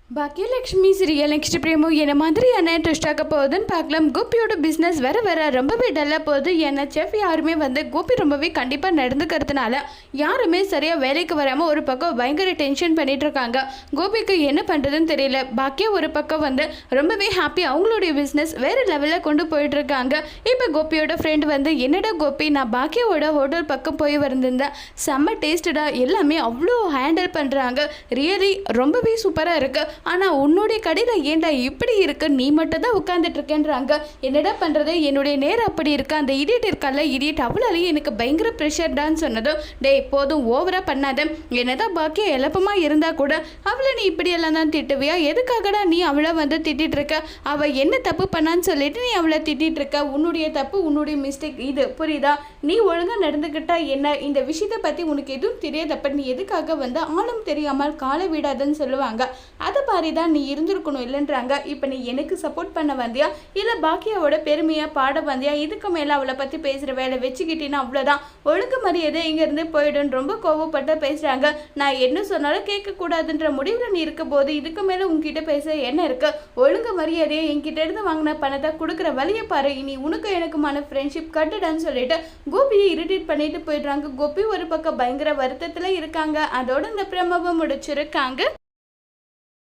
Baakiyalakshmi serial next பிரேமோ என்ன மாதிரியான twist ஆக போகுதுன்னு பார்க்கலாம். கோபியோட பிஸ்னஸ் வர ரொம்பவே டல்லாக போகுது. ஏன்னா செஃப் யாருமே கோபி ரொம்பவே கண்டிப்பாக நடந்துக்கிறதுனால யாருமே சரியாக வேலைக்கு வராமல் ஒரு பக்கம் பயங்கர டென்ஷன் பண்ணிட்டு இருக்காங்க. கோபிக்கு என்ன பண்ணுறதுன்னு தெரியல. பாக்கியா ஒரு பக்கம் ரொம்பவே ஹாப்பி, அவங்களுடைய பிஸ்னஸ் வேறு லெவலில் கொண்டு போயிட்டு இருக்காங்க. இப்போ கோபியோட ஃப்ரெண்ட் என்னடா கோபி, நான் பாக்கியாவோட ஹோட்டல் பக்கம் போய் வந்திருந்தேன், செம்ம டேஸ்டடாக எல்லாமே அவ்வளோ ஹேண்டில் பண்ணுறாங்க, ரியலி ரொம்பவே சூப்பராக இருக்குது. ஆனால் உன்னுடைய கடையில் ஏன்டா இப்படி இருக்கு, நீ மட்டும் தான் உட்காந்துட்டு இருக்கேன்றாங்க. என்னடா பண்ணுறது, என்னுடைய நேரம் அப்படி இருக்கு. அந்த இடியட் இருக்கால, இடியட் அவளாலேயே எனக்கு பயங்கர ப்ரெஷர்டான்னு சொன்னதும், டேய் போதும் ஓவராக பண்ணாத, என்னதான் பாக்கியா எளப்பமாக இருந்தால் கூட அவளை நீ இப்படியெல்லாம் தான் திட்டுவியா? எதுக்காகடா நீ அவளை திட்டிகிட்டு இருக்க? அவள் என்ன தப்பு பண்ணான்னு சொல்லிட்டு நீ அவளை திட்டிகிட்டு இருக்க. உன்னுடைய தப்பு, உன்னுடைய மிஸ்டேக் இது, புரியுதா? நீ ஒழுங்காக நடந்துக்கிட்டா என்ன? இந்த விஷயத்தை பற்றி உனக்கு எதுவும் தெரியாதப்ப நீ எதுக்காக ஆளும் தெரியாமல் காலை விடாதுன்னு சொல்லுவாங்க. அதை மாதிரி தான் நீ இருந்திருக்கணும் இல்லைன்றாங்க. இப்போ நீ எனக்கு சப்போர்ட் பண்ண வந்தியா இல்லை பாக்கியாவோட பெருமையாக பாட வந்தியா? இதுக்கு மேலே அவளை பற்றி பேசுகிற வேலை வச்சுக்கிட்டீங்கன்னா அவ்வளோதான், ஒழுங்கு மரியாதை இங்கேருந்து போயிடுன்னு ரொம்ப கோவப்பட்டு பேசுகிறாங்க. நான் என்ன சொன்னாலும் கேட்கக்கூடாதுன்ற முடிவில் நீ இருக்க போது இதுக்கு மேலே உங்ககிட்ட பேச என்ன இருக்கு? ஒழுங்கு மரியாதையை என்கிட்ட இருந்து வாங்கின பணத்தை கொடுக்குற வழியை பாரு. இனி உனக்கு எனக்குமான ஃப்ரெண்ட்ஷிப் கட்டுடான்னு சொல்லிட்டு கோபியை இரிட்டேட் பண்ணிட்டு போயிடுறாங்க. கோபி ஒரு பக்கம் பயங்கர வருத்தத்தில் இருக்காங்க. அதோட இந்த பிரமவை முடிச்சிருக்காங்க.